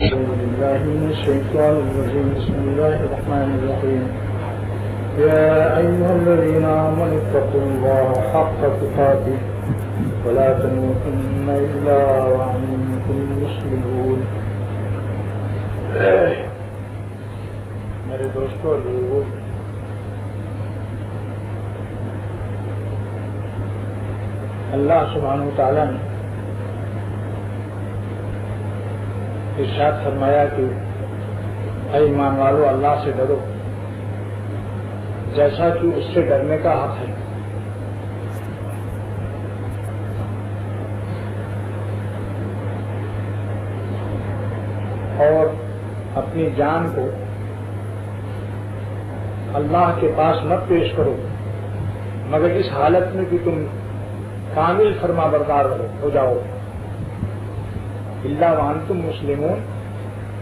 أعوذ بالله من الشيطان الرجيم. بسم الله الرحمن الرحيم. يا أيها الذين آمنوا اتقوا الله حق تقاته ولا تموتن إلا وأنتم مسلمون. میرے دوستوں اور لوگوں، اللہ سبحانہ وتعالیٰ نے ارشاد فرمایا کہ اے ایمان والو، اللہ سے ڈرو جیسا کہ اس سے ڈرنے کا حق ہے. اور اپنی جان کو اللہ کے پاس مت پیش کرو مگر اس حالت میں کہ تم کامل فرما بردار ہو جاؤ. اللہ وانتم مسلمون،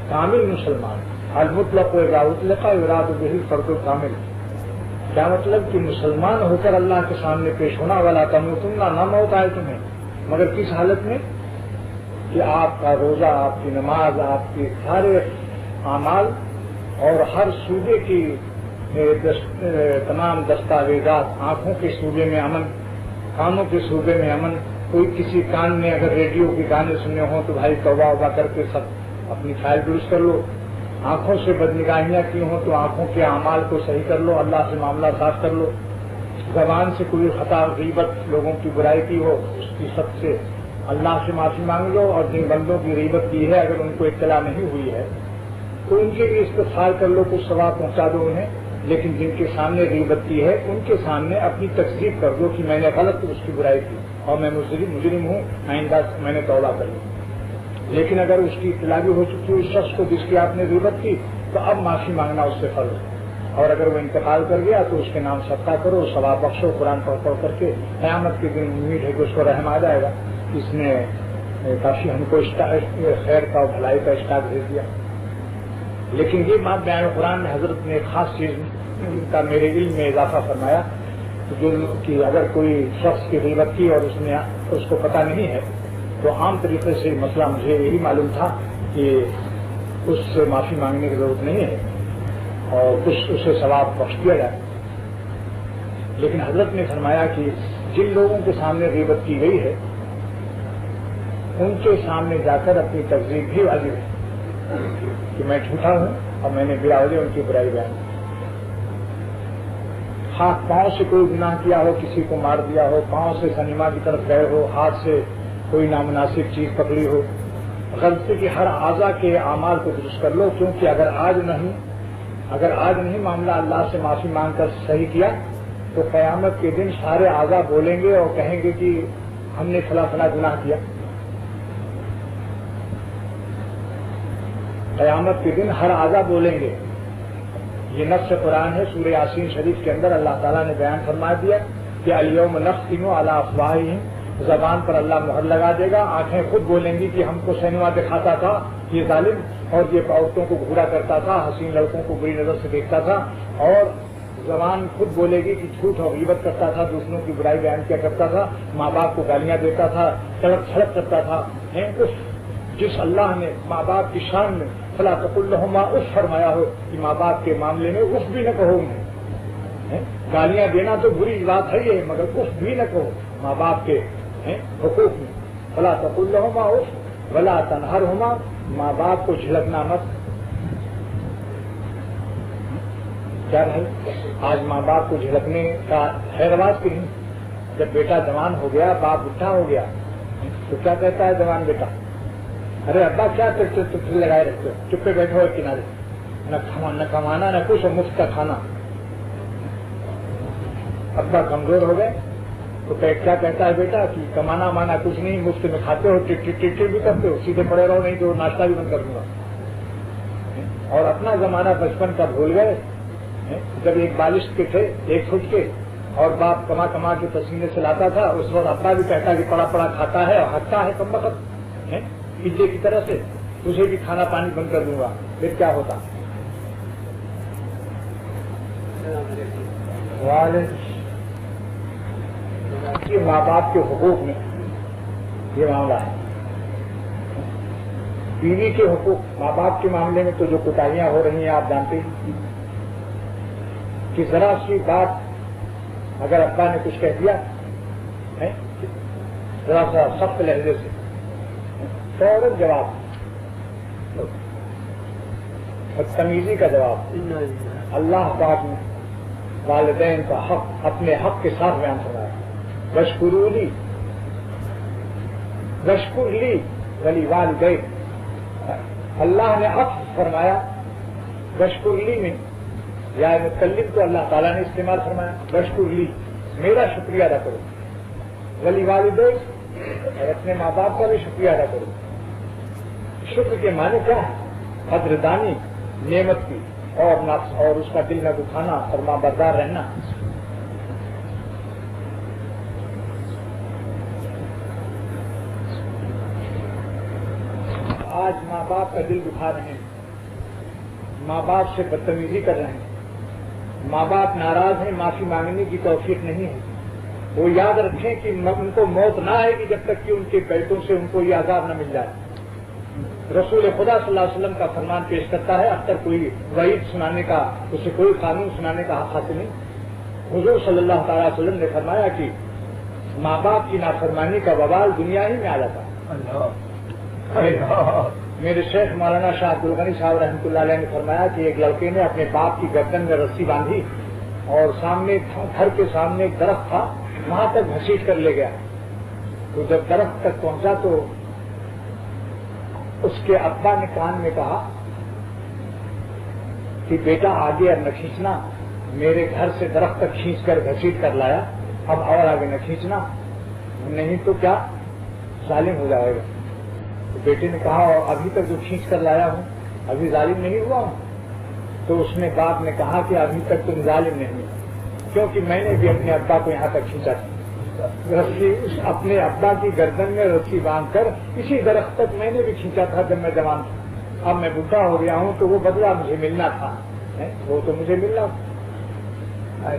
کامل مسلمان. المطلق اذا اطلق یراد به الفرد الکامل. کیا مطلب کہ مسلمان ہو کر اللہ کے سامنے پیش ہونا. ولا تموتن، نہ موت آئے تمہیں مگر کس حالت میں کہ آپ کا روزہ، آپ کی نماز، آپ کے سارے اعمال اور ہر صوبے کی تمام دستاویزات، آنکھوں کے صوبے میں امن، کانوں کے صوبے میں امن. کوئی کسی کان میں اگر ریڈیو کے گانے سننے ہوں تو بھائی توبہ وبا کر کے سب اپنی فائل درست کر لو. آنکھوں سے بدنگاہیاں کی ہوں تو آنکھوں کے اعمال کو صحیح کر لو، اللہ سے معاملہ صاف کر لو. زبان سے کوئی خطا، غیبت، لوگوں کی برائی کی ہو اس کی سب سے اللہ سے معافی مانگ لو. اور جن بندوں کی غیبت کی ہے اگر ان کو اطلاع نہیں ہوئی ہے تو ان کے لیے استغفار کر لو، کچھ ثواب پہنچا دو انہیں. لیکن جن کے سامنے غیبت کی ہے ان کے سامنے اپنی تکذیب کر دو کہ میں نے غلط اس کی برائی کی اور میں مجرم ہوں، آئندہ میں نے توبہ کر لی. لیکن اگر اس کی اطلاع بھی ہو چکی ہے اس شخص کو جس کی آپ نے غیبت کی تو اب معافی مانگنا اس سے فرض ہے. اور اگر وہ انتقال کر گیا تو اس کے نام صدقہ کرو، ثواب بخشو قرآن پڑھ کر کے. قیامت کے دن امید ہے کہ اس کو رحم آ جائے گا. اس نے کافی ہم کو خیر کا اور بھلائی کا اسٹاک بھیج دیا. لیکن یہ بات بیان قرآن میں حضرت نے ایک خاص چیز کا میرے علم میں اضافہ فرمایا کہ اگر کوئی شخص کی غیبت کی اور اس کو پتہ نہیں ہے تو عام طریقے سے مسئلہ مجھے یہی معلوم تھا کہ اس سے معافی مانگنے کی ضرورت نہیں ہے اور کچھ اسے ثواب بخش دیا جائے. لیکن حضرت نے فرمایا کہ جن لوگوں کے سامنے غیبت کی گئی ہے ان کے سامنے جا کر اپنی تکذیب بھی واجب ہے کہ میں جھوٹا ہوں اور میں نے بلا وجہ ان کی برائی بیان کی. ہاتھ پاؤں سے کوئی گناہ کیا ہو، کسی کو مار دیا ہو، پاؤں سے سنیما کی طرف گئے ہو، ہاتھ سے کوئی نامناسب چیز پکڑی ہو، غلطی کی ہر اعضاء کے اعمال کو درست کر لو. کیونکہ اگر آج نہیں معاملہ اللہ سے معافی مانگ کر صحیح کیا تو قیامت کے دن سارے اعضاء بولیں گے اور کہیں گے کہ ہم نے فلاں فلاں گناہ کیا. قیامت کے دن ہر اعضاء بولیں گے. یہ نص قرآن ہے. سورہ یاسین شریف کے اندر اللہ تعالیٰ نے بیان فرما دیا کہ الیوم نختم علی افواہہم، زبان پر اللہ مہر لگا دے گا. آنکھیں خود بولیں گی کہ ہم کو سینما دکھاتا تھا یہ ظالم، اور یہ عورتوں کو گھورا کرتا تھا، حسین لڑکوں کو بری نظر سے دیکھتا تھا. اور زبان خود بولے گی کہ جھوٹ اور غیبت کرتا تھا، دوسروں کی برائی بیان کیا کرتا تھا، ماں باپ کو گالیاں دیتا تھا، تڑپ چھڑپ کرتا تھا. جس اللہ نے ماں باپ کی شان میں فلا تقل لہما اف فرمایا ہو کہ ماں باپ کے معاملے میں اف بھی نہ کہو. گالیاں دینا تو بری بات ہے یہ، مگر اف بھی نہ کہو ماں باپ کے حقوق میں. فلا تقل لہما اف ولا تنہرہما، ماں باپ کو جھلکنا مت. کیا ہے آج ماں باپ کو جھلکنے کا ہے رواج کہ نہیں؟ جب بیٹا جوان ہو گیا، باپ بڈھا ہو گیا تو کیا کہتا ہے جوان بیٹا؟ ارے ابا کیا لگائے رکھتے ہو، چپ پہ بیٹھو ایک کنارے، نہ کمانا نہ کچھ اور مفت کا کھانا. ابا کمزور ہو گئے تو کیا کہتا ہے بیٹا کہ کمانا مانا کچھ نہیں، مفت میں کھاتے ہو، ٹکٹ بھی کرتے ہو، سیدھے پڑے رہو نہیں تو ناشتہ بھی بند کر دوں گا. اور اپنا زمانہ بچپن کا بھول گئے جب ایک بالش کے تھے 1 فٹ کے اور باپ کما کما کے پسینے سے لاتا تھا. اس وقت ابا بھی کہتا کہ پڑا پڑا کھاتا ہے اور ہنستا ہے کم وقت پجے کی طرح سے، تجھے بھی کھانا پانی بند کر دوں گا. پھر کیا ہوتا؟ ماں باپ کے حقوق میں یہ معاملہ ہے. بیوی کے حقوق، ماں باپ کے معاملے میں تو جو کوتاہیاں ہو رہی ہیں آپ جانتے ہیں کہ ذرا سی بات اگر ابا نے کچھ کہہ دیا ہے ذرا سا سخت لہجے سے فوراً جواب، بدتمیزی کا جواب۔ اللہ پاک نے والدین کا حق اپنے حق کے ساتھ بیان فرمایا، وشکرونی وشکر لی ولی والدین۔ اللہ نے عطف فرمایا وشکر لی میں، یا متکلم تو اللہ تعالیٰ نے استعمال فرمایا وشکر لی، میرا شکریہ ادا کرو، ولی والدین، اور اپنے ماں باپ کا بھی شکریہ ادا کرو۔ شکر کے معنی کیا ہے؟ قدردانی نعمت کی اور اس کا دل نہ دکھانا اور ماں بردار رہنا۔ آج ماں باپ کا دل دکھا رہے ہیں، ماں باپ سے بدتمیزی کر رہے ہیں، ماں باپ ناراض ہیں، معافی مانگنے کی توفیق نہیں ہے۔ وہ یاد رکھیں کہ ان کو موت نہ آئے گی جب تک کہ ان کے بیٹوں سے ان کو یہ عذاب نہ مل جائے۔ رسول خدا صلی اللہ علیہ وسلم کا فرمان پیش کرتا ہے، اب تک کوئی وعید سنانے کا، اسے کوئی قانون سنانے کا حق حاصل نہیں۔ حضور صلی اللہ تعالی وسلم نے فرمایا کہ ماں باپ کی نافرمانی کا وبال دنیا ہی میں آ جاتا ہے۔ میرے شیخ مولانا شاہ عبد الغنی صاحب رحمۃ اللہ علیہ نے فرمایا کہ ایک لڑکے نے اپنے باپ کی گردن میں رسی باندھی اور سامنے گھر کے سامنے ایک درخت تھا، وہاں تک گھسیٹ کر لے گیا۔ تو جب درخت تک پہنچا تو اس کے ابا نے کان میں کہا کہ بیٹا آگے اب نہ کھینچنا، میرے گھر سے درخت تک کھینچ کر گھسیٹ کر لایا، اب اور آگے نہ کھینچنا، نہیں تو کیا ظالم ہو جائے گا۔ تو بیٹے نے کہا اور ابھی تک جو کھینچ کر لایا ہوں ابھی ظالم نہیں ہوا ہوں؟ تو اس نے باپ نے کہا کہ ابھی تک تم ظالم نہیں ہوئے، کیونکہ میں نے بھی اپنے ابا کو یہاں تک کھینچا تھا، رسی اپنے ابا کی گردن میں رسی باندھ کر اسی درخت تک میں نے بھی کھینچا تھا جب میں جوان تھا۔ اب میں بوڑھا ہو گیا ہوں تو وہ بدلہ مجھے ملنا تھا، وہ تو مجھے ملنا تھا۔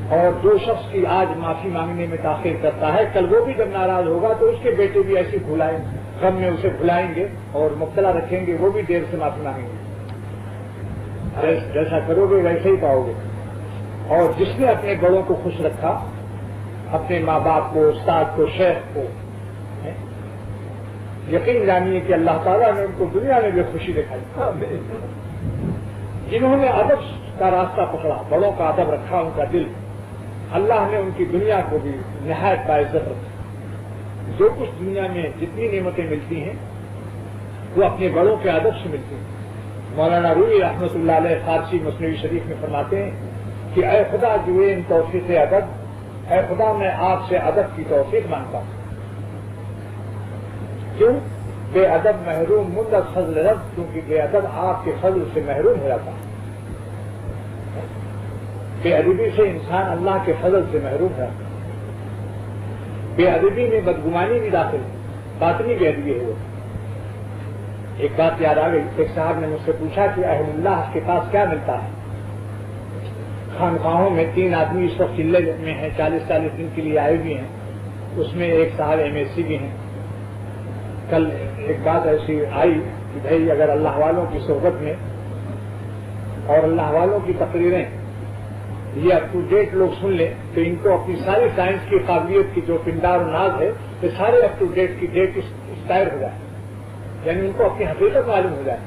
اور جو شخص کی آج معافی مانگنے میں تاخیر کرتا ہے، کل وہ بھی جب ناراض ہوگا تو اس کے بیٹے بھی ایسی بھلائیں غم میں اسے بھلائیں گے اور مبتلا رکھیں گے، وہ بھی دیر سے معافی مانگیں گے۔ جیسا کرو گے ویسے ہی پاؤ گے۔ اور جس نے اپنے بڑوں کو خوش رکھا، اپنے ماں باپ کو، استاد کو، شیخ کو، یقین جانیے کہ اللہ تعالیٰ نے ان کو دنیا میں بھی خوشی دکھائی۔ جنہوں نے ادب کا راستہ پکڑا، بڑوں کا ادب رکھا، ان کا دل، اللہ نے ان کی دنیا کو بھی نہایت باعزت رکھا۔ جو کچھ دنیا میں جتنی نعمتیں ملتی ہیں وہ اپنے بڑوں کے ادب سے ملتی ہیں۔ مولانا رومی رحمۃ اللہ علیہ فارسی مثنوی شریف میں فرماتے ہیں کہ اے خدا جوئے ان توفیق ادب، اے خدا میں آپ سے ادب کی توفیق مانگتا ہوں۔ کیوں؟ بے ادب محروم مدت فضل رب، کیونکہ بے ادب آپ کے فضل سے محروم ہو جاتا ہے۔ بے ادبی سے انسان اللہ کے فضل سے محروم ہے۔ بے ادبی میں بدگمانی بھی داخل ہے، باطنی بے ادبی ہے وہ۔ ایک بات یاد آ گئی، ایک صاحب نے مجھ سے پوچھا کہ اہل اللہ کے پاس کیا ملتا ہے؟ خانقاہوں میں 3 آدمی اس وقت چلے میں ہیں، 40 دن کے لیے آئے بھی ہیں، اس میں ایک صاحب MSc بھی ہیں۔ کل ایک بات ایسی آئی کہ بھائی اگر اللہ والوں کی صحبت میں اور اللہ والوں کی تقریریں یہ اپ ٹو ڈیٹ لوگ سن لیں تو ان کو اپنی ساری سائنس کی قابلیت کی جو پنڈار و ناز ہے یہ سارے اپ ٹو ڈیٹ کی ڈیٹ اسپائر ہو جائے، یعنی ان کو اپنی حقیقت معلوم ہو جائے۔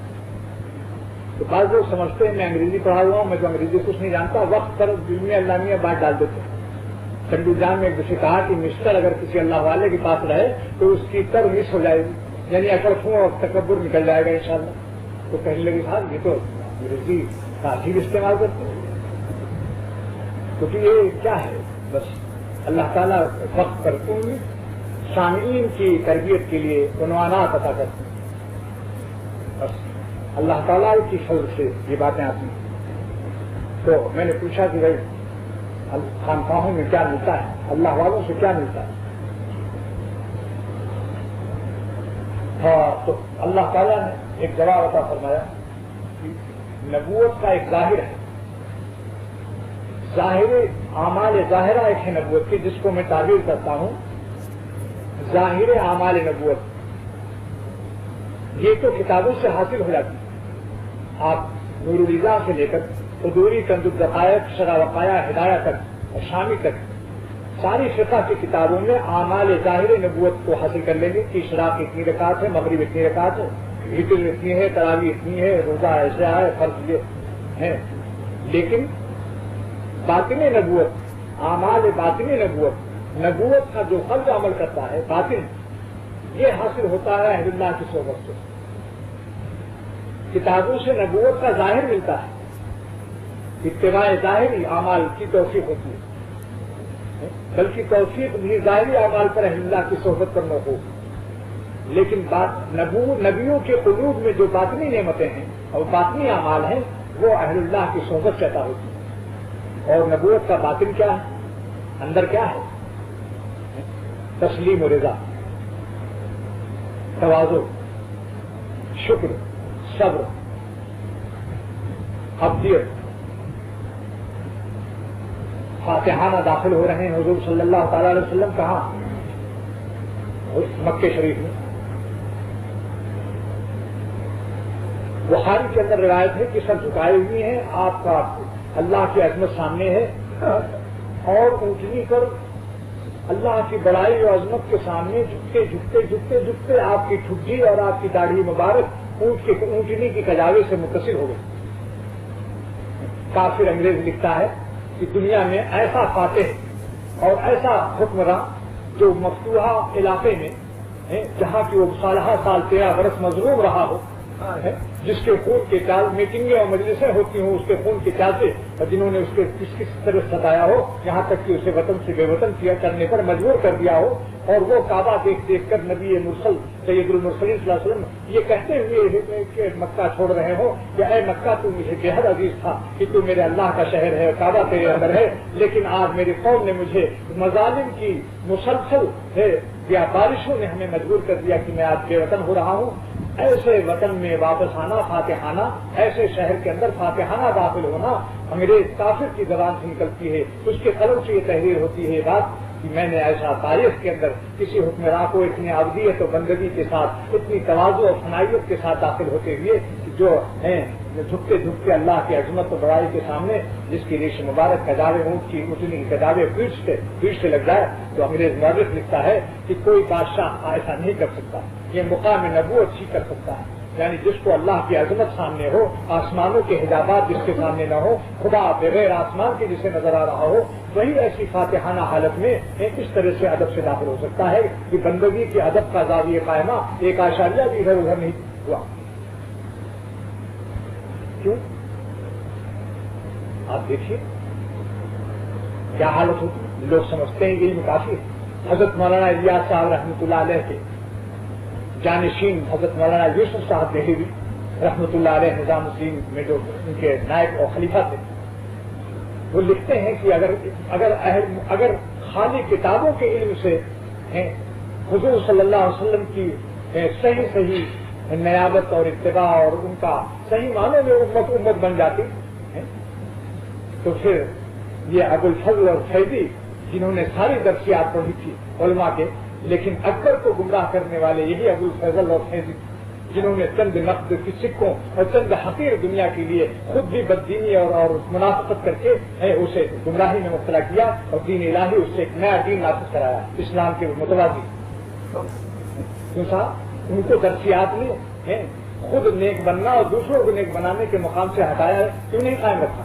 تو بعض لوگ سمجھتے ہیں میں انگریزی پڑھا ہوا ہوں، میں تو انگریزی کچھ نہیں جانتا، وقت پر علم علمیہ بات ڈال دیتے ہیں۔ چنڈو جان میں ایک دوسرے کہا کہ مسٹر اگر کسی اللہ والے کے پاس رہے تو اس کی تر مس ہو جائے گی، یعنی اکڑ فوں اور تکبر نکل جائے گا انشاءاللہ۔ تو کہنے لگے صاحب یہ تو انگریزی کا عجیب استعمال کرتے ہیں، کیونکہ یہ کیا ہے، بس اللہ تعالیٰ وقت پر ان سامعین کی تربیت کے لیے عنوانات عطا کرتے ہیں، بس اللہ تعالیٰ کی فضل سے یہ باتیں آتی ہیں۔ تو میں نے پوچھا کہ بھائی خانقاہوں میں کیا ملتا ہے، اللہ والوں سے کیا ملتا ہے؟ ہاں، تو اللہ تعالیٰ نے ایک جواب عطا فرمایا کہ نبوت کا ایک ظاہر ہے، ظاہر اعمال ظاہرہ ایک ہے نبوت کی، جس کو میں تعبیر کرتا ہوں ظاہر اعمال نبوت۔ یہ تو کتابوں سے حاصل ہو جاتی ہے. آپ نور الرضا سے لے کر حضوری کنز الدقائق شرح وقایہ ہدایہ تک اور شامی تک ساری فقہ کی کتابوں میں اعمال ظاہر نبوت کو حاصل کر لیں گے کہ اشراق اتنی رکعت ہے، مغرب اتنی رکعت ہے، وتر اتنی ہے، تراویح اتنی ہے، روزہ ایسا ہے، فرض یہ ہے. لیکن باطن نبوت، اعمال باطن نبوت کا جو قلب عمل کرتا ہے باطن، یہ حاصل ہوتا ہے اہل اللہ کی صحبت سے. کتابوں سے نبوت کا ظاہر ملتا ہے، اتباع ظاہری اعمال کی توفیق ہوتی ہے، بلکہ توفیق بھی ظاہری اعمال پر اہل اللہ کی صحبت پر نہ ہو. لیکن نبیوں کے قلوب میں جو باطنی نعمتیں ہیں اور باطنی اعمال ہیں وہ اہل اللہ کی صحبت سے عطا ہوتی ہے. اور نبوت کا باطن کیا ہے، اندر کیا ہے؟ تسلیم و رضا، تواضع، شکر، صبر، عبدیت. فاتحانہ داخل ہو رہے ہیں حضور صلی اللہ تعالی علیہ وسلم کہاں؟ مکہ شریف میں. بخاری کے اندر روایت ہے کہ سر جھکائے ہوئے ہیں، آپ کا اللہ کی عظمت سامنے ہے، اور اونچنی پر اللہ کی بڑائی اور عظمت کے سامنے جھکتے آپ کی ٹھڈی اور آپ کی داڑھی مبارک اونٹنی کی کجاوے سے متصل ہو گئی. کافر انگریز لکھتا ہے کہ دنیا میں ایسا فاتح اور ایسا حکمراں جو مفتوحہ علاقے میں جہاں کی وہ سالہ سال 13 برس مظلوم رہا ہو، جس کے خون کے چال میٹنگیں اور مجلسیں ہوتی ہوں اس کے خون کے چال سے، اور جنہوں نے اس کے کس طرح ستایا ہو یہاں تک کہ اسے وطن سے بے وطن کیا کرنے پر مجبور کر دیا ہو، اور وہ کعبہ دیکھ کر نبی مرسل سید المرسلین صلی اللہ علیہ وسلم یہ کہتے ہوئے کہ مکہ چھوڑ رہے ہو کہ اے مکہ تو مجھے بے حد عزیز تھا کہ تو میرے اللہ کا شہر ہے، کعبہ تیرے اندر ہے، لیکن آج میری قوم نے مجھے مظالم کی مسلسل ہے یا بارشوں نے ہمیں مجبور کر دیا کہ میں آج بے وطن ہو رہا ہوں. ایسے وطن میں واپس آنا فاتحانہ، ایسے شہر کے اندر فاتحانہ داخل ہونا انگریز کافر کی زبان سے نکلتی ہے، اس کے قلم سے یہ تحریر ہوتی ہے بات کہ میں نے ایسا تاریخ کے اندر کسی حکمراں کو اتنی عبدیت و بندگی کے ساتھ، اتنی تواضع اور فنائیت کے ساتھ داخل ہوتے ہوئے جو ہیں جھکتے اللہ کی عظمت و بڑائی کے سامنے جس کی ریش مبارک کجاوے اونٹ کی اتنی کجاوے پیٹ سے لگ جائے، تو انگریز مورخ لکھتا ہے کہ کوئی بادشاہ ایسا نہیں کر سکتا، یہ مقام نبوت ہی کر سکتا ہے. یعنی جس کو اللہ کی عظمت سامنے ہو، آسمانوں کے حجابات جس کے سامنے نہ ہو، خدا بغیر آسمان کے جسے نظر آ رہا ہو، وہی ایسی فاتحانہ حالت میں اس طرح سے ادب سے داخل ہو سکتا ہے کہ بندگی کے ادب کا زاویہ قائمہ ایک اشاریہ بھی ادھر ادھر نہیں ہوا. کیوں؟ آپ دیکھیے کیا حالت ہوتی. لوگ سمجھتے ہیں کہ یہ کافی ہے. حضرت مولانا الیاس صاحب رحمۃ اللہ علیہ کے جانشین حضرت مولانا یوسف صاحب دہلوی رحمۃ اللہ علیہ نظام الدین میں جو ان کے نائب اور خلیفہ تھے، وہ لکھتے ہیں کہ اگر خالی کتابوں کے علم سے حضور صلی اللہ علیہ وسلم کی صحیح نیابت اور اتباع اور ان کا صحیح معنوں میں امت بن جاتی تو پھر یہ ابو الفضل اور فیضی جنہوں نے ساری درسیات پڑھی تھی علماء کے، لیکن اکبر کو گمراہ کرنے والے یہی ابو الفضل اور فیضی جنہوں نے چند نقد کی سکوں اور چند حقیر دنیا کے لیے خود بھی بددینی اور منافقت کر کے اسے گمراہی میں مبتلا کیا اور دین الہی اس سے ایک نیا دین نافذ کرایا اسلام کے متوازی. کیوں صاحب ان کو درسیات نے خود نیک بننا اور دوسروں کو نیک بنانے کے مقام سے ہٹایا ہے، کیوں نہیں قائم رکھا؟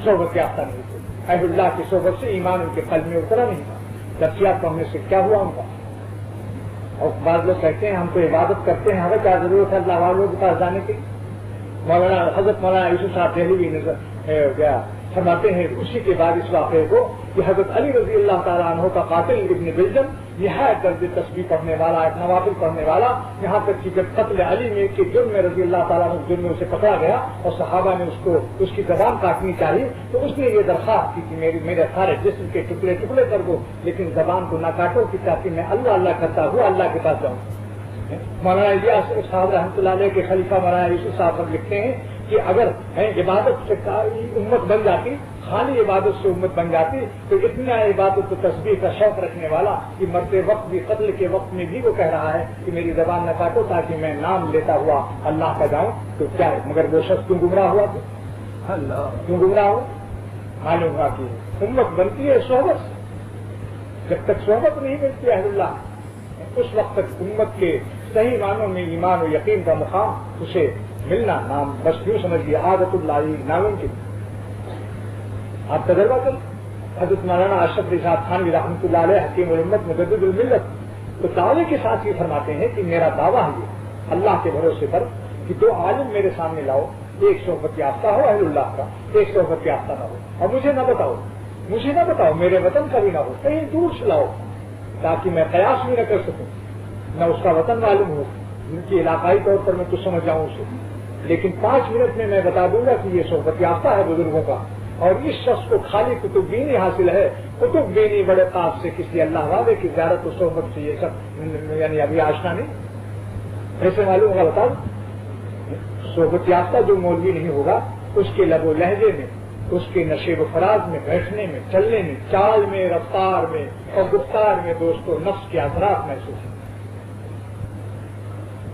صحبت یافتہ نہیں تھے. اہل اللہ کی صحبت سے ایمان ان کے قلب میں اترا نہیں تھا. درسیات پڑھنے سے کیا ہوا ان کا؟ اور بعض لوگ کہتے ہیں ہم تو عبادت کرتے ہیں، ہمیں کیا ضرورت ہے اللہ والوں کے پاس جانے کی؟ حضرت مولانا یوسف صاحب دہلوی گیا فرماتے ہیں اسی کے بعد اس واقعے کو کہ حضرت علی رضی اللہ تعالیٰ عنہ کا قاتل ابن بلجم نہایت درج تسبیح پڑھنے والا، نوافل پڑھنے والا، یہاں تک کہ جب قتل علی میں کے جرم میں رضی اللہ تعالیٰ عنہ جرم میں اسے پکڑا گیا اور صحابہ نے اس کی زبان کاٹنی چاہی تو اس نے یہ درخواست کی کہ میرے سارے جسم کے ٹکڑے ٹکڑے کر دو لیکن زبان کو نہ کاٹو کہ تاکہ میں اللہ اللہ کرتا ہوں اللہ کے پاس جاؤں. مولانا الیاس صاحب رحمۃ اللہ علیہ کے خلیفہ مولانا یوسف صاحب لکھتے ہیں کہ اگر عبادت سے امت بن جاتی، خالی عبادت سے امت بن جاتی، تو اتنا عبادت و تسبیح کا شوق رکھنے والا کہ مرتے وقت بھی، قتل کے وقت میں بھی وہ کہہ رہا ہے کہ میری زبان نہ کاٹو تاکہ میں نام لیتا ہوا اللہ کا جاؤں، تو کیا ہے؟ مگر وہ شخص کیوں گمراہ ہوا؟ تو اللہ کیوں گمراہ ہوا؟ معلوم ہوا کہ امت بنتی ہے صحبت سے، جب تک صحبت نہیں ملتی اہل اللہ اس وقت تک امت کے صحیح معنوں میں ایمان و یقین کا مقام اسے ملنا نام بس یوں سمجھیے عادت اللہ نامن کی۔ آپ تجربہ کریں، حضرت مولانا اشرف علی صاحب تھانوی رحمۃ اللہ علیہ حکیم الامت مجدد الملت تو دعوے کے ساتھ یہ فرماتے ہیں کہ میرا دعویٰ ہے یہ اللہ کے بھروسے پر کہ دو عالم میرے سامنے لاؤ، ایک صحبت یافتہ ہو اہل اللہ کا، ایک صحبت یافتہ نہ ہو، اور مجھے نہ بتاؤ میرے وطن کا بھی نہ ہو، کہیں دور سے لاؤ تاکہ میں قیاس بھی نہ کر سکوں، نہ اس کا وطن معلوم ہو، ان کی علاقائی طور پر میں کچھ سمجھ جاؤں اسے، لیکن 5 منٹ میں بتا دوں گا کہ یہ صحبت یافتہ ہے بزرگوں کا، اور اس شخص کو خالی کتب بینی حاصل ہے، کتب بینی بڑے قاف سے کسی اللہ والے کی زیارت و صحبت سے یہ سب یعنی ابھی آشنا نہیں، ایسے معلوم ہوگا بتا دوں۔ صحبت یافتہ جو مولوی نہیں ہوگا اس کے لب و لہجے میں، اس کے نشیب و فراز میں، بیٹھنے میں، چلنے میں، چال میں، رفتار میں اور گفتار میں دوستوں نفس کے اثرات محسوس ہیں،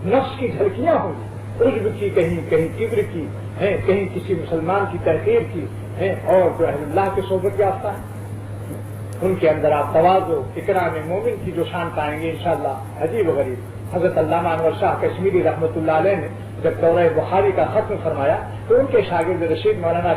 نفس کی جھلکیاں ہوں گی، عجب کی، کہیں کبر کی ہیں، کہیں کسی مسلمان کی تحقیر کی ہیں، اور جو اہل اللہ کے صحبت یافتہ ہیں ان کے اندر آپ تواضع اکرام مومن کی جو شان پائیں گے انشاءاللہ عجیب و غریب۔ حضرت علامہ انور شاہ کشمیری رحمۃ اللہ علیہ نے جب دورہ بخاری کا ختم فرمایا تو ان کے شاگرد رشید مولانا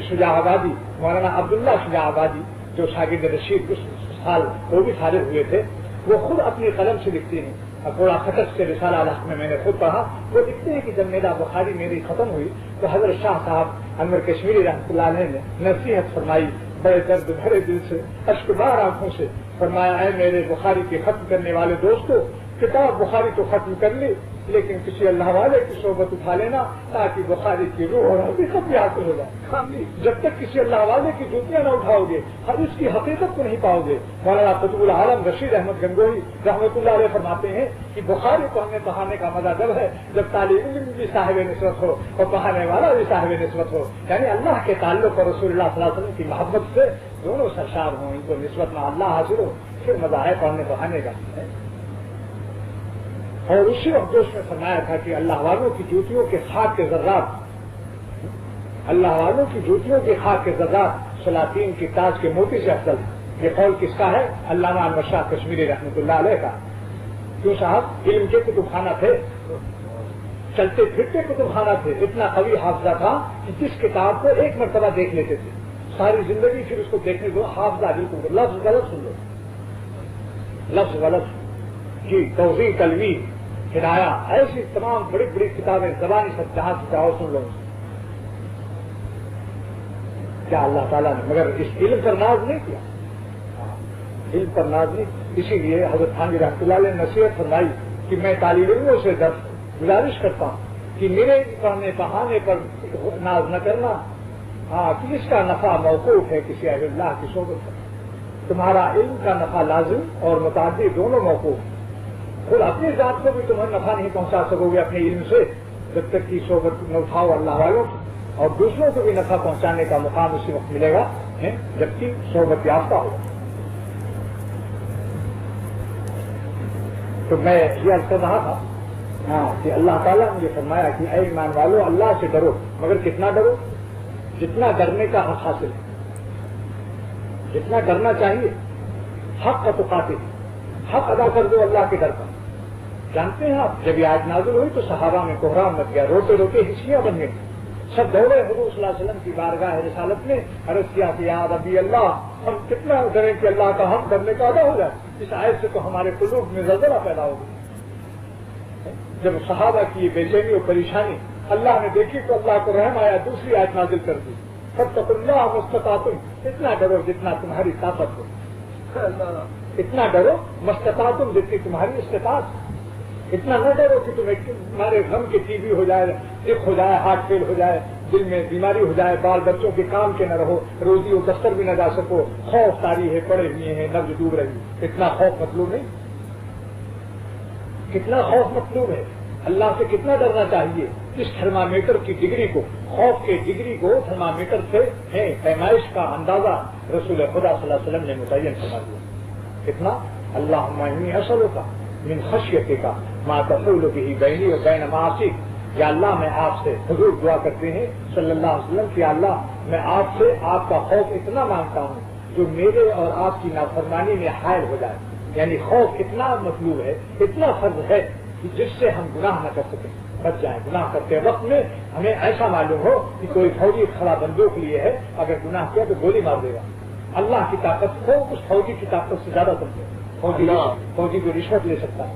شجاع آبادی، مولانا عبداللہ شجاع آبادی جو شاگرد رشید اس سال وہ بھی فارغ ہوئے تھے، وہ خود اپنی قلم سے لکھتے ہیں، اکوڑا خطر سے رسالہ الحق میں نے خود پڑھا، وہ لکھتے ہیں کہ جب میرا بخاری میری ختم ہوئی تو حضرت شاہ صاحب انور کشمیری رحمۃ اللہ علیہ نے نصیحت فرمائی بڑے درد بھرے دل سے، اشکبار آنکھوں سے، فرمایا اے میرے بخاری کے ختم کرنے والے دوستو، کتاب بخاری تو ختم کر لی لیکن کسی اللہ والے کی صحبت اٹھا لینا تاکہ بخاری کی روح اور حقیقت بھی حاصل ہو جائے۔ جب تک کسی اللہ والے کی جوتیاں نہ اٹھاؤ گے ہر اس کی حقیقت کو نہیں پاؤ گے۔ مولانا قطب العالم رشید احمد گنگوہی رحمۃ اللہ علیہ فرماتے ہیں کہ بخاری پڑھنے پڑھانے کا مزہ جب ہے جب طالب علم بھی صاحب نسبت ہو اور پڑھانے والا بھی صاحب نسبت ہو، یعنی اللہ کے تعلق اور رسول اللہ صلی اللہ علیہ وسلم کی محبت سے دونوں سرشار ہوں، ان کو نسبت میں اللہ حاصل ہو، پھر مزہ ہے پڑھنے پڑھانے کا۔ اور اسی وقت جو اس نے فرمایا تھا کہ اللہ والوں کی جوتیوں کے خاک کے ذرات، اللہ والوں کی جوتیوں کے خاک کے ذرات سلاطین کی تاج کے موتی سے افضل، یہ قول کس کا ہے؟ علامہ انور شاہ کشمیری رحمۃ اللہ علیہ کا۔ کیوں صاحب؟ علم کے کتب خانہ تھے، چلتے پھرتے کتب خانہ تھے، اتنا قوی حافظہ تھا کہ جس کتاب کو ایک مرتبہ دیکھ لیتے تھے ساری زندگی پھر اس کو دیکھنے دو، حافظہ بالکل لفظ غلط سن لو، لفظ غلط جی، توضیح تلویح ہدایہ، ایسی تمام بڑی بڑی کتابیں زبانی سب جہاں سے چاہو سن لو۔ کیا اللہ تعالیٰ نے مگر اس علم پر ناز نہیں کیا، علم پر ناز نہیں، اسی لیے حضرت تھانوی رحمۃ اللہ علیہ نے نصیحت فرمائی کہ میں طالب علموں سے گزارش کرتا ہوں کہ میرے پڑھنے پڑھانے پر ناز نہ کرنا، ہاں کہ اس کا نفع موقوف ہے کسی اہل اللہ کی صحبت پر، تمہارا علم کا نفع لازم اور متعدی دونوں موقوف، خود اپنی ذات کو بھی تمہیں نفع نہیں پہنچا سکو گے اپنے علم سے جب تک کہ صحبت نہ اٹھاؤ اللہ والوں کی، اور دوسروں کو بھی نفع پہنچانے کا مقام اسی وقت ملے گا جبکہ صحبت یافتہ ہوگا۔ تو میں یہ عرض کر رہا تھا کہ اللہ تعالیٰ نے یہ فرمایا کہ اے ایمان والو اللہ سے ڈرو، مگر کتنا ڈرو؟ جتنا ڈرنے کا حق حاصل ہے، جتنا ڈرنا چاہیے، حق کا تقاتے حق ادا کر دو اللہ کے ڈر کا۔ جانتے ہیں آپ جب یہ آیت نازل ہوئی تو صحابہ میں کوہرام مچ گیا، روتے روتے ہچکیاں بن گئی، سب دوڑے حضور صلی اللہ علیہ وسلم کی بارگاہ رسالت میں، عرض کیا کہ یا ربی اللہ ہم کتنا ڈریں کہ اللہ کا حق ڈرنے کا ادا ہو جائے، اس آیت سے تو ہمارے قلوب میں زلزلہ پیدا ہو گئی۔ جب صحابہ کی یہ بے چینی اور پریشانی اللہ نے دیکھی تو اللہ کو رحم آیا، دوسری آیت نازل کر دی، فاتقوا اللہ ما استطعتم، اتنا ڈرو جتنا تمہاری طاقت ہو، اتنا ڈرو ما استطعتم جتنی تمہاری استطاعت، اتنا نہ ڈرو کہ تمہارے غم کے ٹی بی ہو جائے، دق ہو جائے، ہارٹ فیل ہو جائے، دل میں بیماری ہو جائے، بال بچوں کے کام کے نہ رہو، روزی و دفتر بھی نہ جا سکو، خوف طاری ہے، پڑے ہوئے ہیں، نبض ڈوب رہی، اتنا خوف مطلوب نہیں، کتنا خوف مطلوب ہے۔ اللہ سے کتنا ڈرنا چاہیے. اس تھرمامیٹر کی ڈگری کو، خوف کے ڈگری کو تھرمامیٹر سے پیمائش کا اندازہ رسول خدا صلی اللہ علیہ وسلم نے متعین فرما دیا. کتنا؟ اللہم انی اسألک من خشیتک ما تحول به بینی و بین معاصیک. یا اللہ میں آپ سے، حضور دعا کرتے ہیں صلی اللہ علیہ وسلم کہ اللہ میں آپ سے آپ کا خوف اتنا مانگتا ہوں جو میرے اور آپ کی نافرمانی میں حائل ہو جائے. یعنی خوف اتنا مطلوب ہے، اتنا فرض ہے کہ جس سے ہم گناہ نہ کر سکیں، بچ جائیں. گناہ کرتے وقت میں ہمیں ایسا معلوم ہو کہ کوئی فوجی کھڑا بندوق لیے ہے، اگر گناہ کیا تو گولی مار دے گا. اللہ کی طاقت کو اس فوجی کی طاقت سے زیادہ سمجھے. فوجی کو رشوت لے سکتا ہے،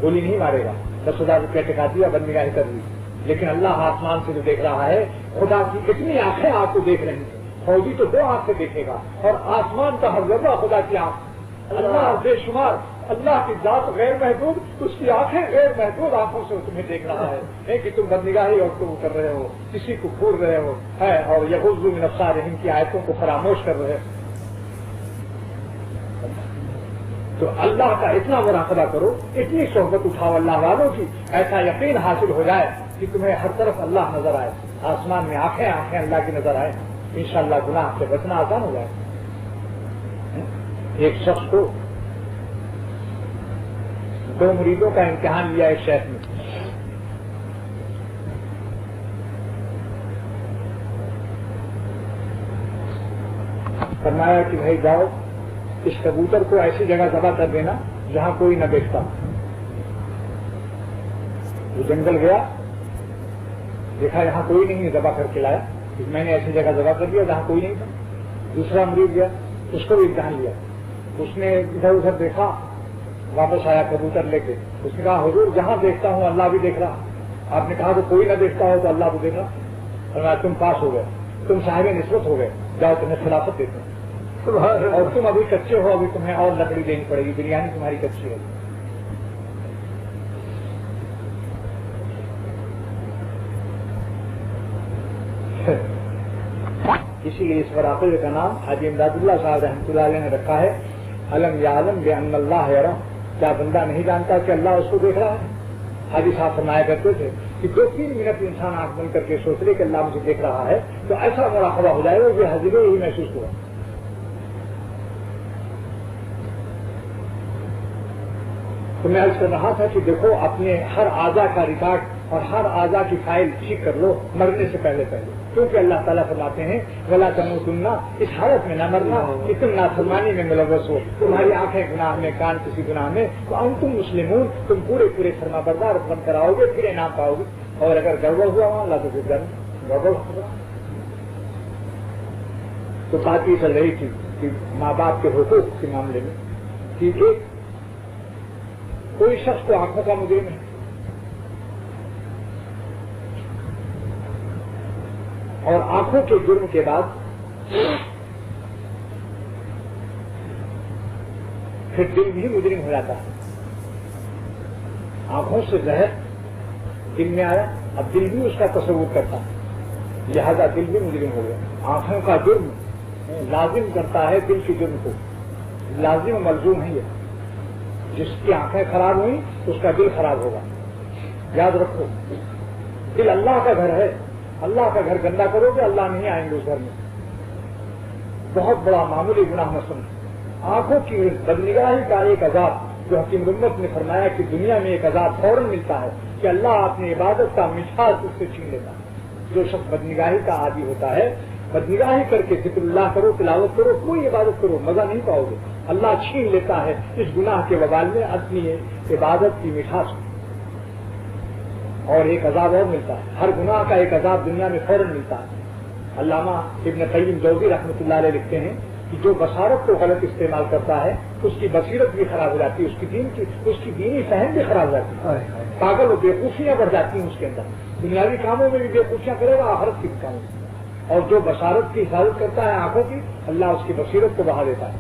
گولی نہیں مارے گا. 10,000 روپیہ ٹکا دیا، بدنگاہی کر دی. لیکن اللہ آسمان سے جو دیکھ رہا ہے، خدا کی اتنی آنکھیں آپ کو دیکھ رہی ہیں. فوجی تو 2 آنکھ سے دیکھے گا، اور آسمان کا ہر ذرہ خدا کی آنکھ. اللہ بے شمار، اللہ کی ذات غیر محدود، اس کی آنکھیں غیر محدود آنکھوں سے تمہیں دیکھ رہا ہے. نہیں کہ تم بدنگاہی اور تم کر رہے ہو، کسی کو گھور رہے ہو ہے، اور یغضوا من ابصارہم کی آیتوں کو فراموش کر رہے ہو. تو اللہ کا اتنا مراقبہ کرو، اتنی صحبت اٹھاؤ اللہ والوں کی، ایسا یقین حاصل ہو جائے کہ تمہیں ہر طرف اللہ نظر آئے. آسمان میں آنکھیں اللہ کی نظر آئے. انشاءاللہ گناہ سے بچنا آسان ہو جائے. ایک شخص کو 2 مریدوں کا امتحان لیا ایک شہر میں. فرمایا کہ بھائی جاؤ، اس کبوتر کو ایسی جگہ ذبح کر دینا جہاں کوئی نہ دیکھتا. وہ جنگل گیا، دیکھا یہاں کوئی نہیں ہے، ذبح کر کے لایا. میں نے ایسی جگہ ذبح کر دیا جہاں کوئی نہیں تھا. دوسرا مرید گیا، اس کو بھی امتحان لیا. اس نے ادھر ادھر دیکھا، واپس آیا کبوتر لے کے. اس نے کہا حضور جہاں دیکھتا ہوں اللہ بھی دیکھ رہا. آپ نے کہا تو کوئی نہ دیکھتا ہو تو اللہ بھی دیکھ رہا. فرمایا تم پاس ہو گئے، تم صاحب نسبت ہو گئے، جاؤ تمہیں خلافت دیتے ہیں. اور تم ابھی کچے ہو، ابھی تمہیں اور لکڑی دینی پڑے گی، بریانی تمہاری کچی ہے. اسی لیے اس ورقے کا نام حاجی امداد اللہ صاحب رحمۃ اللہ علیہ نے رکھا ہے علم یا علم بان اللہ یرا. کیا بندہ نہیں جانتا کہ اللہ اس کو دیکھ رہا ہے؟ حاجی صاحب فرمایا کرتے تھے کہ 2-3 منٹ انسان آنکھ بند کر کے سوچ لے کہ اللہ مجھے دیکھ رہا ہے تو ایسا مراقبہ ہو جائے گا کہ حضرے ہی محسوس ہوا. تو میں عرض کر رہا تھا کہ دیکھو اپنے ہر اعضا کا ریکارڈ اور ہر اعضا کی فائل ٹھیک کر لو مرنے سے پہلے، کیونکہ اللہ تعالیٰ فرماتے ہیں ولا تموتن، اس حالت میں نہ مرنا کہ تم نافرمانی میں ملوث ہو، تمہاری آنکھیں گناہ میں، کان کسی گناہ میں، تو انتم مسلمون، تم پورے فرما بردار بن کر آؤ گے، پھر انعام پاؤ گے. اور اگر گڑبڑ ہوا وہاں اللہ تو پھر گڑبڑ ہوگا. تو بات یہ چل رہی تھی کہ ماں باپ کے حقوق کے معاملے میں کہ ایک کوئی شخص تو آنکھوں کا مجرم ہے، اور آنکھوں کے جرم کے بعد پھر دل بھی مجرم ہو جاتا ہے. آنکھوں سے زہر دل میں آیا، اب دل بھی اس کا تصور کرتا ہے، لہذا دل بھی مجرم ہو گیا. آنکھوں کا جرم لازم کرتا ہے دل کے جرم کو، لازم ملزوم ہے یہ. جس کی آنکھیں خراب ہوئی اس کا دل خراب ہوگا. یاد رکھو، دل اللہ کا گھر ہے. اللہ کا گھر گندا کرو گے اللہ نہیں آئیں گے اس گھر میں. بہت بڑا معمولی گناہ نہ سمجھو. آنکھوں کی بدنگاہی کا ایک عذاب جو حکیم امت نے فرمایا کہ دنیا میں ایک عذاب فوراً ملتا ہے کہ اللہ اپنی عبادت کا مٹھاس اس سے چھین لیتا ہے. جو شخص بدنگاہی کا عادی ہوتا ہے، بدنگاہی کر کے ذکر اللہ کرو، تلاوت کرو، کوئی عبادت کرو، مزہ نہیں پاؤ گے. اللہ چھین لیتا ہے اس گناہ کے وبال میں اپنی عبادت کی مٹھاس. اور ایک عذاب اور ملتا ہے، ہر گناہ کا ایک عذاب دنیا میں فوراً ملتا ہے. علامہ ابن قیم جوزی رحمۃ اللہ علیہ لکھتے ہیں کہ جو بصارت کو غلط استعمال کرتا ہے اس کی بصیرت بھی خراب ہو جاتی ہے، اس کی دینی فہم بھی خراب ہو جاتی ہے. پاگل و بےوقوفیاں بڑھ جاتی ہیں اس کے اندر. دنیاوی کاموں میں بھی بےوقوفیاں کرے گا، آخرت کے کاموں میں. اور جو بصارت کی حفاظت کرتا ہے آنکھوں کی، اللہ اس کی بصیرت کو بڑھا دیتا ہے.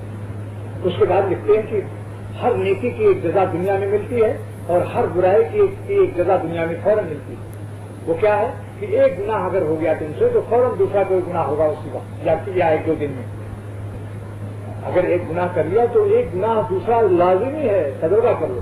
اس کے بعد لکھتے ہیں کہ ہر نیکی کی ایک جزا دنیا میں ملتی ہے اور ہر برائی کی ایک جزا دنیا میں فوراً ملتی ہے. وہ کیا ہے کہ ایک گناہ اگر ہو گیا تم سے تو فوراً دوسرا کوئی گناہ ہوگا اسی وقت یا 1-2 دن میں. اگر ایک گناہ کر لیا تو ایک گناہ دوسرا لازمی ہے، تجربہ کر لو.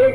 1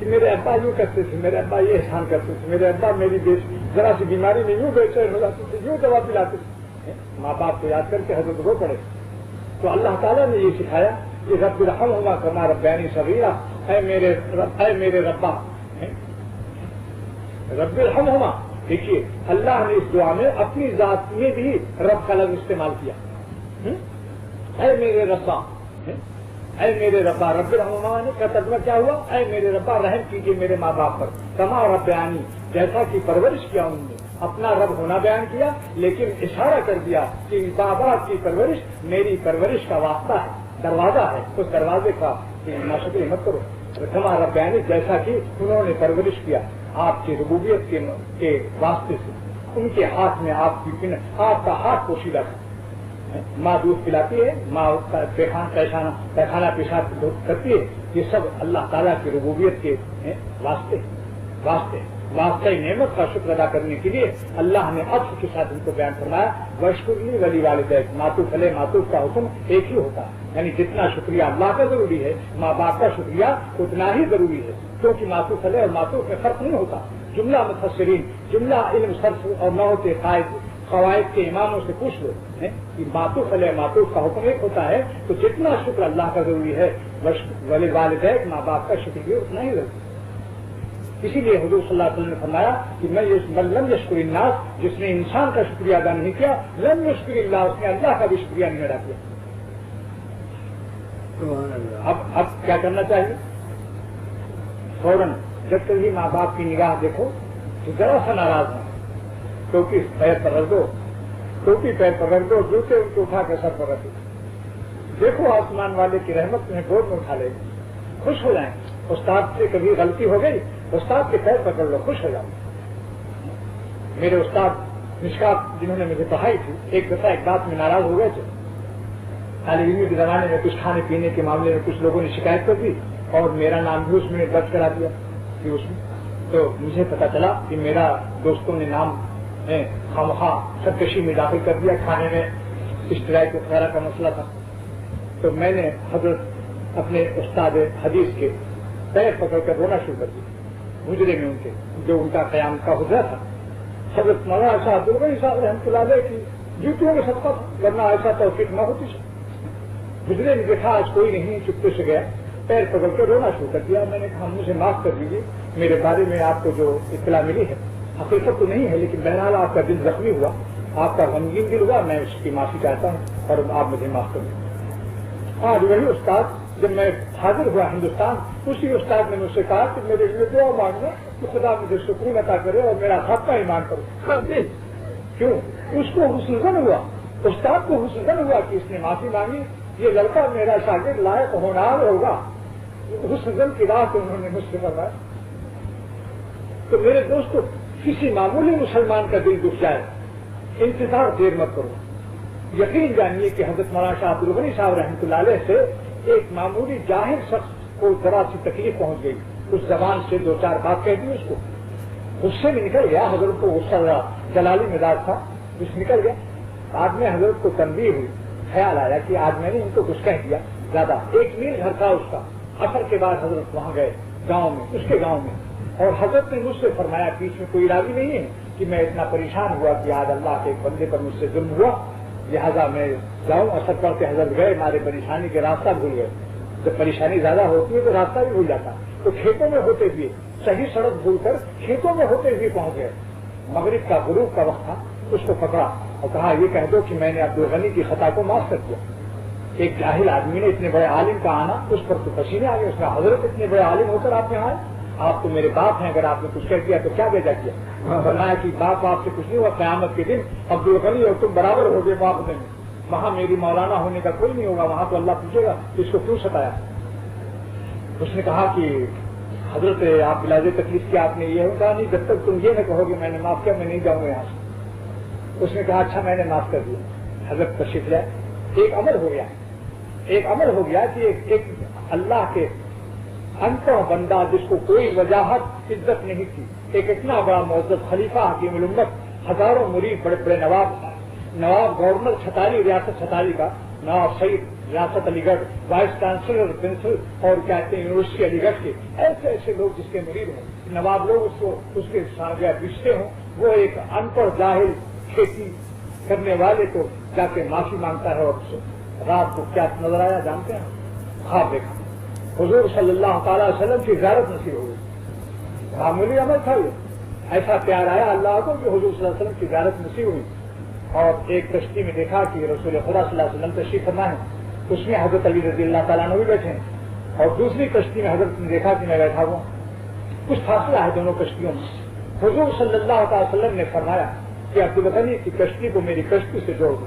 کہ میرے ابا یوں کرتے تھے، میرے ابا یہ احسان کرتے تھے، میرے ابا میری ذرا سی بیماری میں یوں بے چین ہو جاتے تھے، یوں دوا پلاتے تھے. ماں باپ کو یاد کر کے حضرت رو پڑے. تو اللہ تعالیٰ نے یہ سکھایا کہ رب ارحمہما کما ربیانی صغیرا، اے میرے ربا، رب ارحمہما. دیکھیے اللہ نے اس دعا میں اپنی ذات میں بھی رب کا لفظ استعمال کیا. اے میرے ربا، اے میرے ربا. رب ارحمہما کا ترجمہ کیا ہوا؟ اے میرے ربا رحم کیجیے میرے ماں باپ پر. کما ربیانی، جیسا کہ پرورش کیا انہوں نے. اپنا رب ہونا بیان کیا لیکن اشارہ کر دیا کہ ماں باپ کی پرورش میری پرورش کا واسطہ ہے، دروازہ ہے. اس دروازے کا ناشکری مت کرو. کما ربیانی، جیسا کہ انہوں نے پرورش کیا آپ کی ربوبیت کے واسطے سے. ان کے ہاتھ میں آپ کا ہاتھ پوشیدہ تھا. ماں دودھ پلاتی ہے، ماں پیخانہ پیشاب کرتی ہے. یہ سب اللہ تعالیٰ کی ربوبیت کے واسطے نعمت کا شکر ادا کرنے کے لیے اللہ نے عطف کے ساتھ ان کو بیان فرمایا. واشکرنی ولی والدیک، ماتوف علیہ ماتوف کا حکم ایک ہی ہوتا ہے. یعنی جتنا شکریہ اللہ کا ضروری ہے ماں باپ کا شکریہ اتنا ہی ضروری ہے، کیونکہ ماتوف علیہ اور ماتوف میں فرق نہیں ہوتا. جملہ مفسرین، جملہ علم صرف اور نحو کے قواعد کے اماموں سے پوچھ لو کہ ماتوف علیہ ماتوف کا حکم ایک ہوتا ہے، تو جتنا شکر اللہ کا ضروری ہے ولی والدیک ماں باپ کا شکر بھی اتنا ہی ضروری ہے. اسی لیے حضور صلی اللہ علیہ وسلم نے فرمایا کہ میں لم یشکر الناس، جس نے انسان کا شکریہ ادا نہیں کیا، لم یشکر اللہ، اس نے اللہ کا بھی شکریہ نہیں ادا کیا. اب کیا کرنا چاہیے؟ فوراً جب کبھی ماں باپ کی نگاہ دیکھو تو ذرا سا ناراض ہوں، ٹوپی پیر پر رکھ دو، ٹوپی پیر پر رکھ دو، جوتے ان کو اٹھا کے سر پر رکھ دو. دیکھو آسمان والے کی رحمت تمہیں گود میں اٹھا لے گی، خوش ہو جائیں. استاد سے کبھی غلطی ہو گئی، استاد کے پیر پکڑ لو، خوش ہو جاؤ. میرے استاد مشکات جنہوں نے مجھے پڑھائی تھی، ایک دفعہ ایک بات میں ناراض ہو گئے تھے. طالب علمی کے زمانے میں کچھ کھانے پینے کے معاملے میں کچھ لوگوں نے شکایت کر دی اور میرا نام بھی اس میں درج کرا دیا کہ اس میں. تو مجھے پتا چلا کہ میرا دوستوں نے نام خواہ سرکشی میں داخل کر دیا، کھانے میں اشتراک وغیرہ کا مسئلہ تھا. تو میں نے حضرت اپنے استاد حدیث کے پیر پکڑ کر رونا شروع کر دیا. گزرے میں ان کے جو ان کا قیام کا حجرہ تھا، حضرت مولانا صاحب عبدالغنی صاحب رحمۃ اللہ علیہ کی جوتیوں میں صدقہ تھا، ورنہ ایسا توفیق نہ ہوتی. گزرے نے دیکھا آج کوئی نہیں، چپتے سے گیا، پیر پکڑ کر رونا شروع کر دیا. میں نے کہا مجھے معاف کر دیجیے، میرے بارے میں آپ کو جو اطلاع ملی ہے حقیقت تو نہیں ہے، لیکن بہرحال آپ کا دل زخمی ہوا، آپ کا غمگین دل ہوا، میں اس کی معافی چاہتا ہوں اور آپ مجھے معاف کر دیں. آج وہی استاد جب میں حاضر ہوا ہندوستان، اسی استاد نے مجھ سے کہا کہ میرے لیے دعا مانگنا کہ خدا مجھے سکون عطا کرے اور میرا خاتمہ ایمان کرو. کیوں؟ اس کو حسن ظن ہوا، استاد کو حسن ظن ہوا کہ اس نے معافی مانگی، یہ لڑکا میرا شاگرد لائق ہونہار ہوگا. حسن ظن کی راہ کو انہوں نے مجھ سے فرمایا. تو میرے دوستو، کسی معمولی مسلمان کا دل دکھ جائے، انتظار دیر مت کرو. یقین جانیے کہ حضرت مولانا شاہ عبدالغنی صاحب رحمۃ اللہ علیہ سے ایک معمولی جاہل شخص کو ذرا سی تکلیف پہنچ گئی، اس زبان سے دو چار بات کہہ دی، اس کو غصے میں نکل گیا. حضرت کو غصہ جلالی مزاج تھا، کچھ نکل گیا. بعد میں حضرت کو تنبیہ ہوئی، خیال آیا کہ آج میں نے ان کو کچھ کہہ دیا زیادہ. 1 میل گھر تھا اس کا. عصر کے بعد حضرت وہاں گئے گاؤں میں، اس کے گاؤں میں، اور حضرت نے مجھ سے فرمایا، بیچ میں کوئی راضی نہیں ہے کہ میں اتنا پریشان ہوا کہ آج اللہ کے ایک بندے پر مجھ سے ظلم ہوا، لہٰذا میں جاؤں. اثر پڑ کے حضرت گئے، ہمارے پریشانی کے راستہ بھول گئے. جب پریشانی زیادہ ہوتی ہے تو راستہ بھی بھول جاتا. تو کھیتوں میں ہوتے ہوئے صحیح سڑک بھول کر کھیتوں میں ہوتے ہوئے پہنچ گئے. مغرب کا غروب کا وقت تھا. اس کو پکڑا اور کہا یہ کہہ دو کہ میں نے عبدالغنی کی خطا کو معاف کر دیا. ایک جاہل آدمی نے اتنے بڑے عالم کا آنا، اس پر تو پسینے آ گئے. اس کا حضرت اتنے بڑے عالم ہو کر آپ یہاں آئے، آپ تو میرے باپ ہیں، اگر آپ نے کچھ کہہ دیا تو کیا بیجا کیا؟ فرمایا کہ باپ آپ سے کچھ نہیں ہوا، قیامت کے دن عبدالغنی اور تم برابر ہو گئے معاوضے میں. وہاں میری مولانا ہونے کا کوئی نہیں ہوگا، وہاں تو اللہ پوچھے گا اس کو کیوں ستایا. اس نے کہا کہ حضرت آپ بلاج تکلیف کیا آپ نے یہ کہا نہیں، جب تک تم یہ نہ کہو گے میں نے معاف کیا میں نہیں جاؤں گا یہاں سے. اس نے کہا اچھا میں نے معاف کر دیا. حضرت تشریف لائے. ایک عمل ہو گیا، ایک عمل ہو گیا کہ ایک اللہ کے انپڑھ بندہ جس کو کوئی وجاہت عزت نہیں تھی، ایک اتنا بڑا معزز خلیفہ حکیم الامت، ہزاروں مرید، بڑے بڑے نواب گورنر چھتاری، ریاست چھتاری کا نواب سعید ریاست علی گڑھ، وائس چانسلر پرنسپل اور کہتے ہیں یونیورسٹی علی گڑھ کے ایسے ایسے لوگ جس کے مرید ہوں، نواب لوگ اس کے ساتھ بیچتے ہوں، وہ ایک ان پڑھ جاہل کھیتی کرنے والے کو جا کے معافی مانگتا ہے. اور رات کو کیا نظر آیا جانتے ہیں؟ خواب دیکھا حضور صلی اللہ تعالی وسلم کی زیارت نصیب ہوئی. معمولی عمل تھا یہ، ایسا پیار آیا اللہ کو کہ حضور صلی اللہ علیہ وسلم کی زیارت نصیب ہوئی. اور ایک کشتی میں دیکھا کہ رسول خدا صلی اللہ علیہ وسلم تشریف فرما ہے، اس میں حضرت علی رضی اللہ تعالیٰ عنہ بھی بیٹھے ہیں. اور دوسری کشتی میں حضرت نے دیکھا کہ میں بیٹھا ہوں. کچھ فاصلہ ہے دونوں کشتیوں میں. حضور صلی اللہ تعالی وسلم نے فرمایا کہ عبدالغنی کی کشتی کو میری کشتی سے جوڑ دو.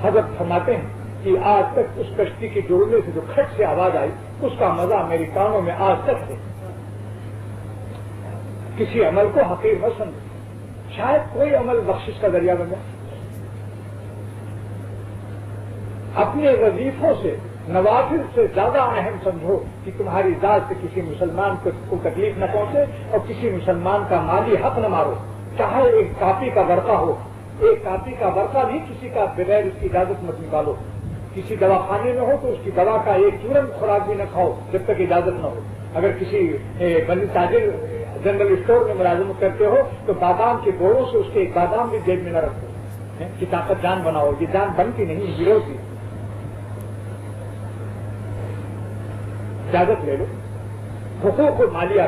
حضرت فرماتے ہیں کہ آج تک اس کشتی کے جوڑنے سے جو کھٹ سے آواز آئی اس کا مزہ میری کانوں میں آج تک ہے. کسی عمل کو حقیر مت سمجھو، شاید کوئی عمل بخشش کا ذریعہ بن جائے. اپنے وظیفوں سے نوافل سے زیادہ اہم سمجھو کہ تمہاری ذات سے کسی مسلمان کو تکلیف نہ پہنچے اور کسی مسلمان کا مالی حق نہ مارو. چاہے ایک کاپی کا ورقہ ہو، ایک کاپی کا ورقہ بھی کسی کا بغیر اس کی اجازت مت نکالو. کسی دواخانے میں ہو تو اس کی دوا کا ایک چورن خوراک بھی نہ کھاؤ جب تک اجازت نہ ہو. اگر کسی بندی تاجر جنرل اسٹور میں ملازمت کرتے ہو تو بادام کے گوڑوں سے اس کے ایک بادام بھی جیب میں نہ رکھو کہ طاقت جان بناؤ. یہ جان بنتی نہیں، گرو کی اجازت لے لو. حقوق مالیہ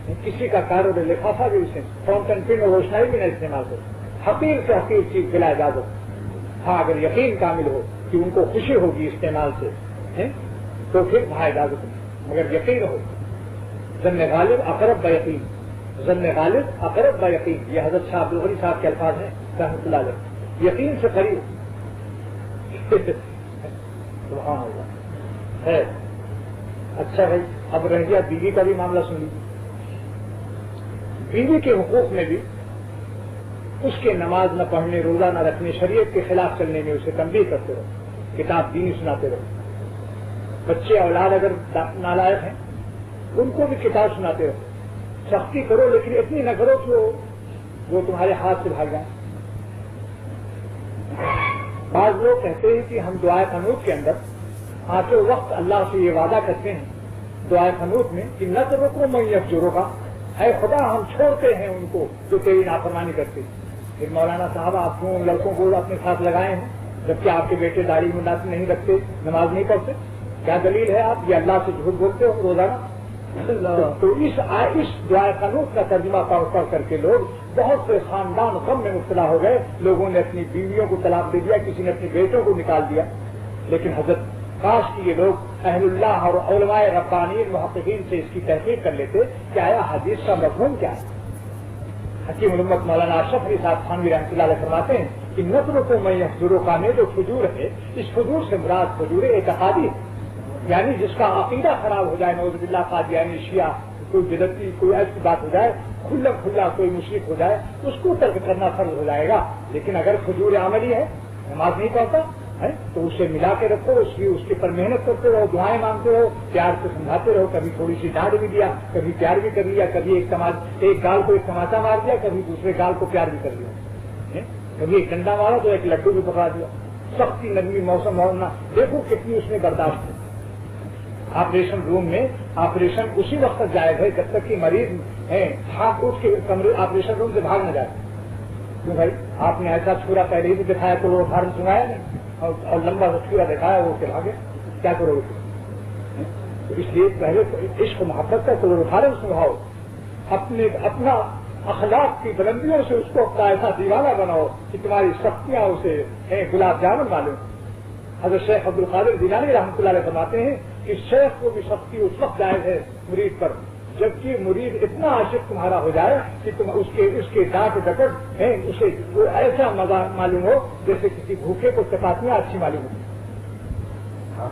میں کسی کا کاروبار لفافہ بھی اسے فاؤنٹن پن اور روشنائی بھی نہ استعمال کرو. حقیر سے حقیر چیز بلا اجازت. ہاں اگر یقین کامل ہو کہ ان کو خوشی ہوگی استعمال سے تو پھر وہاں اجازت نہیں. مگر یقین ہو ظن غالب اقرب با یقین، ظن غالب اقرب با یقین، یہ حضرت شاہ عبدالغنی صاحب کے الفاظ ہیں رحمۃ اللہ علیہ. یقین سے قریب سبحان اللہ ہے. اچھا بھائی اب رہ گیا بیوی کا بھی معاملہ سن لیجیے. بیوی کے حقوق میں بھی اس کے نماز نہ پڑھنے، روزہ نہ رکھنے، شریعت کے خلاف چلنے میں اسے تنبیہ کرتے رہو، کتاب دینی سناتے رہو. بچے اولاد اگر نالائق ہیں ان کو بھی کتاب سناتے رہو. سختی کرو لیکن اتنی نہ کرو کہ وہ تمہارے ہاتھ سے بھاگ جائیں. بعض لوگ کہتے ہیں کہ ہم دعائے قنوت کے اندر آتے وقت اللہ سے یہ وعدہ کرتے ہیں دعائے قنوت میں کہ نہ تو رکو میں یفجروں کا، اے خدا ہم چھوڑتے ہیں ان کو جو تیری نافرمانی کرتے. پھر مولانا صاحب آپ کیوں ان لڑکوں کو اپنے ساتھ لگائے ہیں جبکہ آپ کے بیٹے داڑھی منڈا نہیں رکھتے، نماز نہیں پڑھتے؟ کیا دلیل ہے آپ یہ اللہ سے جھوٹ بولتے ہو روزانہ؟ تو اس دعائے قنوت کا ترجمہ پڑھ کر کے لوگ بہت سے خاندان غم میں مبتلا ہو گئے. لوگوں نے اپنی بیویوں کو طلاق دے دیا، کسی نے اپنے بیٹوں کو نکال دیا. لیکن حضرت کاش کی یہ لوگ اہل اللہ اور علماء ربانیین محققین سے اس کی تحقیق کر لیتے کہ آیا حدیث کا مفہوم کیا ہے. حکیم الامت مولانا اشرف علی صاحب خانوی رحمۃ اللہ علیہ فرماتے ہیں کہ نظروں کو میں یفجروں کا میں جو فجور ہے اس فجور سے مراد فجور اعتقادی ہے، یعنی جس کا عقیدہ خراب ہو جائے، نعوذ باللہ قادیانی شیعہ کوئی بدعتی کوئی ایسی بات ہو جائے، کھلا کوئی مشرک ہو جائے، اس کو ترک کرنا فرض ہو جائے گا. لیکن اگر فجور عملی ہے، نماز نہیں پڑھتا ہے تو اسے ملا کے رکھو، اس کے پر محنت کرتے رہو، دعائیں مانگتے رہو، پیار سے سمجھاتے رہو. کبھی تھوڑی سی ڈانٹ بھی دیا، کبھی پیار بھی کر لیا، کبھی ایک گال کو ایک تماچا مار دیا، کبھی دوسرے گال کو پیار بھی کر لیا، کبھی ایک ڈنڈا مارا تو ایک لڈو بھی پکڑا دیا. سختی نرمی موسم ہونا دیکھو کتنی اس نے برداشت کی. آپریشن روم میں آپریشن اسی وقت تک جائز ہے جب تک کہ مریض ہے ہاتھ اٹھ کے کمرے آپریشن روم سے بھاگ نہ جائے. کیوں بھائی آپ نے ایسا چھوڑا پہلے ہی دکھایا تو وہ فارم سنایا نہیں اور لمبا سا چھوڑا دکھایا وہ کے بھاگے، کیا کرو گے؟ تو اس لیے پہلے تو عشق محبت کا تو فارم سناؤ، اپنا اخلاق کی بلندیوں سے اس کو اپنا ایسا دیوانہ بناؤ کہ تمہاری سختیاں اسے گلاب جامن والے. حضرت شیخ عبد القادر جیلانی رحمۃ اللہ علیہ فرماتے ہیں کہ شیخ کو بھی سختی اس وقت جائز ہے مرید پر جبکہ مرید اتنا عاشق تمہارا ہو جائے کہ تم اس کے ڈانٹ ڈپٹ ہے اسے ایسا مزہ معلوم ہو جیسے کسی بھوکے کو چپاتیاں اچھی معلوم ہو.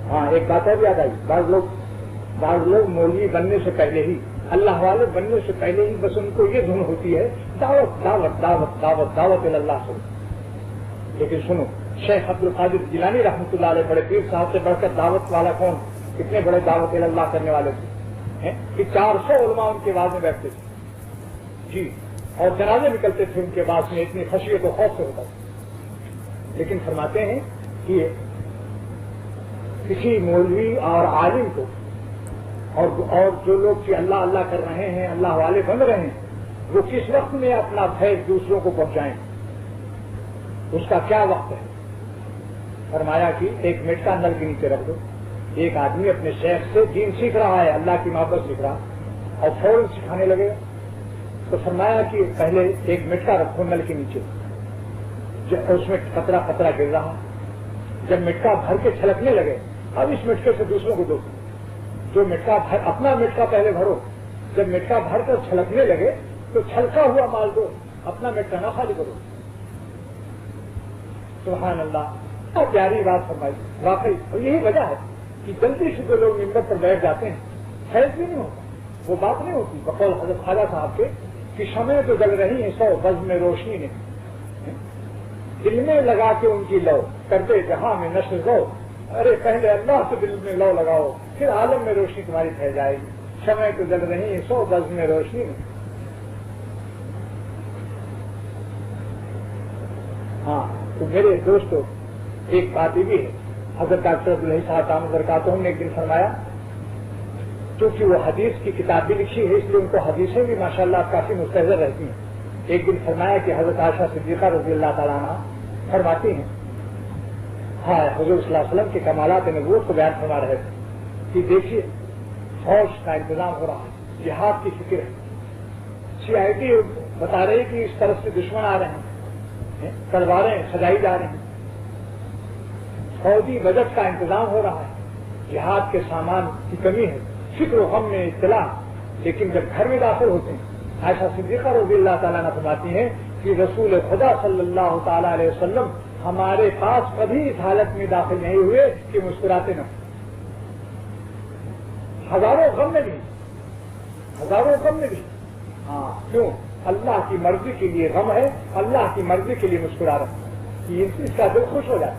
ہاں ایک بات اور یاد آئی، بعض لوگ مولوی بننے سے پہلے ہی، اللہ والے بننے سے پہلے ہی بس ان کو یہ دھن ہوتی ہے دعوت دعوت دعوت دعوت دعوت اللہ سے. لیکن سنو شیخ عبد القادر جیلانی رحمۃ اللہ علیہ بڑے پیر صاحب سے بڑھ کر دعوت والا کون، کتنے بڑے دعوت اللہ کرنے والے تھے کہ 400 علماء ان کے بعد میں بیٹھتے تھے جی، اور جنازے نکلتے تھے ان کے بعد میں، اتنی خشیت و خوف سے ہوتا تھا. لیکن فرماتے ہیں کہ کسی مولوی اور عالم کو اور جو لوگ کہ اللہ اللہ کر رہے ہیں، اللہ والے بن رہے ہیں، وہ کس وقت میں اپنا فیض دوسروں کو پہنچائیں، اس کا کیا وقت ہے؟ فرمایا کہ ایک منٹ کا نل کے نیچے رکھ دو. ایک آدمی اپنے شیخ سے دین سیکھ رہا ہے، اللہ کی محبت سیکھ رہا، اور فوراً سکھانے لگے تو فرمایا کہ پہلے ایک مٹکا رکھو نل کے نیچے، اس میں قطرہ قطرہ گر رہا. جب مٹکا بھر کے چھلکنے لگے، اب اس مٹکے سے دوسروں کو دو. جو مٹکا اپنا مٹکا پہلے بھرو، جب مٹکا بھر کر چھلکنے لگے تو چھلکا ہوا مال دو، اپنا مٹکا نہ خالی کرو. سبحان اللہ، بہت پیاری بات فرمائی واقعی. اور یہی وجہ ہے کہ جلدی سے جو لوگ ممبر پر بیٹھ جاتے ہیں فیض بھی نہیں ہوتا، وہ بات نہیں ہوتی. بقول حضرت خواجہ صاحب کے کہ شمعیں تو جل رہی ہیں 100 بز میں روشنی نے، دل میں لگا کے ان کی لو کر دے جہاں میں نشر گو. ارے پہلے اللہ سے دل میں لو لگاؤ، پھر عالم میں روشنی تمہاری پھیل جائے گی. شمعیں تو جل رہی ہیں 100 بز میں روشنی نے. ہاں تو میرے دوستو، ایک بات یہ بھی ہے، حضرت ڈاکٹر عبداللہ صاحب دامت برکاتہم نے ایک دن فرمایا، کیونکہ وہ حدیث کی کتاب بھی لکھی ہے اس لیے ان کو حدیثیں بھی ماشاءاللہ کافی مستحضر رہتی ہیں. ایک دن فرمایا کہ حضرت عائشہ صدیقہ رضی اللہ تعالیٰ عنہ فرماتی ہیں، ہاں حضور صلی اللہ علیہ وسلم کے کمالات نبوت کو بیان فرما رہے تھے کہ دیکھیے فوج کا انتظام ہو رہا ہے، جہاد کی فکر ہے. CID بتا رہی کہ اس طرف سے دشمن آ رہے ہیں، تلواریں سجائی جا رہی ہیں، فوجی بجٹ کا انتظام ہو رہا ہے، جہاد کے سامان کی کمی ہے، فکر و غم میں اطلاع. لیکن جب گھر میں داخل ہوتے ہیں، عائشہ صدیقہ رضی اللہ تعالیٰ نے فرماتی ہیں کہ رسول خدا صلی اللہ تعالیٰ علیہ وسلم ہمارے پاس کبھی اس حالت میں داخل نہیں ہوئے کہ مسکراتے نہ. ہزاروں غم میں بھی. ہاں کیوں؟ اللہ کی مرضی کے لیے غم ہے، اللہ کی مرضی کے لیے مسکرا رہا ہے، اس کا دل خوش ہو جاتا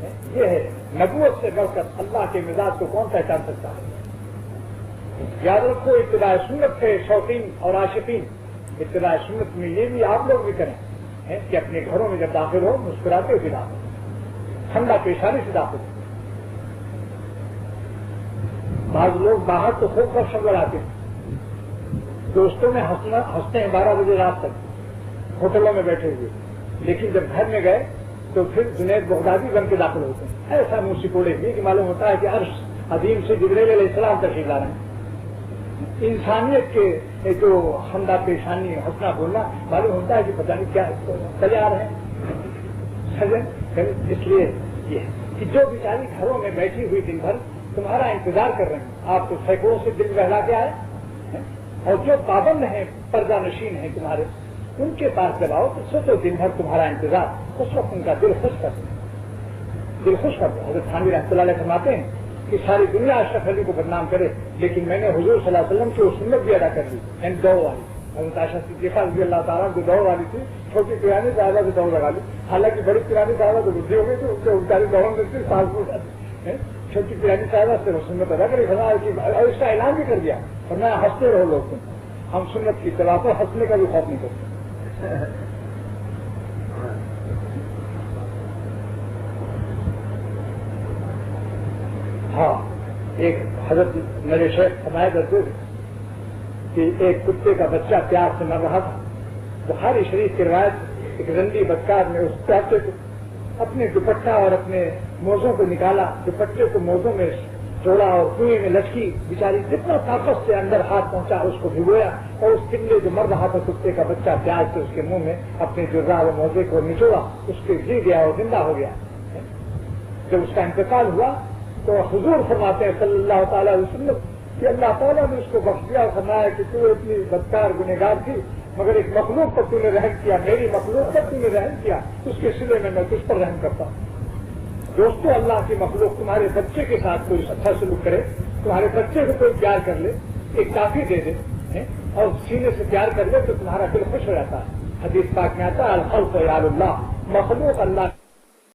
ہے. یہ ہے نبوت سے بڑھ کر اللہ کے مزاج کو کون پہچان سکتا ہے. یاد رکھو، اتباع سنت ہے شوقین اور عاشقین. اتباع سنت میں یہ بھی آپ لوگ بھی کریں کہ اپنے گھروں میں جب داخل ہو مسکراتے ہوئے داخل ہو، ٹھنڈا پیشانی سے داخل ہو. بعض لوگ باہر تو خوب خوش آتے ہیں، دوستوں میں ہنستے ہیں 12 بجے رات تک ہوٹلوں میں بیٹھے ہوئے، لیکن جب گھر میں گئے تو پھر جنید بغدادی بن کے داخل ہوتے ہیں. ایسا منہ سکوڑے بھی کہ معلوم ہوتا ہے کہ عرش عظیم سے جبریل علیہ السلام تشریف لا رہے ہیں. انسانیت کے جو خندہ پیشانی ہنسنا بولنا معلوم ہوتا ہے کہ پتہ نہیں کیا تیار ہیں سجن. اس لیے یہ کہ جو بیچاری گھروں میں بیٹھی ہوئی دن بھر تمہارا انتظار کر رہے ہیں، آپ تو سینکڑوں سے دل بہلا کے آئے، اور جو پابند ہیں پردہ نشین ہیں تمہارے، ان کے پاس جب آؤ تو سوچو دن بھر تمہارا انتظار، اس وقت ان کا دل خوش کر دو. حضرت تھانوی رحمۃ اللہ علیہ فرماتے ہیں کہ ساری دنیا اشرف علی کو بدنام کرے، لیکن میں نے حضور صلی اللہ علیہ وسلم کی وہ سنت بھی ادا کر دی، یعنی دوڑ والی. حضرت عائشہ صدیقہ رضی اللہ تعالیٰ جو دوڑ والی تھی، چھوٹی پیرانی صاحبہ سے دوڑ لگا لی. حالانکہ بڑی پیرانی صاحبہ تو بدھی ہو گئی تو ان سے انتاری دوڑ دیتی، چھوٹی پیرانی صاحبہ سے وہ سنت ادا کری. اور اس کا اعلان بھی کر دیا، اور میں ہنستے رہو لوگ، ہم سنت کی اتباع پر ہنسنے کا بھی خوف نہیں کرتے. ہاں ایک حضرت میرے شیخ فرمایا کرتے تھے کہ ایک کتے کا بچہ پیار سے مر رہا تھا. بخاری شریف کی روایت، ایک رنڈی بدکار نے اس بچے کو اپنے دوپٹہ اور اپنے موزوں کو نکالا، دوپٹے کو موزوں میں جوڑا اور کنویں میں لٹکی، بیچاری جتنا طاقت سے اندر ہاتھ پہنچا اس کو بھگویا، اور اس پنڈے جو مر رہا تھا کتے کا بچہ پیار سے اس کے منہ میں اپنے جرا اور موزے کو نچوڑا، اس کے جی گیا اور زندہ ہو گیا. جب اس کا انتقال ہوا تو حضور فرماتے ہیں صلی اللہ تعالیٰ علیہ وسلم کہ اللہ تعالیٰ نے اس کو بخش دیا اور فرمایا کہ تو اتنی بدکار گنہگار تھی، مگر ایک مخلوق پر تو نے رحم کیا، میری مخلوق پر تو نے رحم کیا، اس کے سلے میں تجھ پر رحم کرتا ہوں. دوستو، اللہ کی مخلوق تمہارے بچے کے ساتھ کوئی اچھا سلوک کرے، تمہارے بچے کو کوئی پیار کر لے، ایک کافی دے دے اور سینے سے پیار کر لے تو تمہارا دل خوش ہو جاتا ہے. حدیث پاک میں آتا ہے الخلق یار اللہ، مخلوق اللہ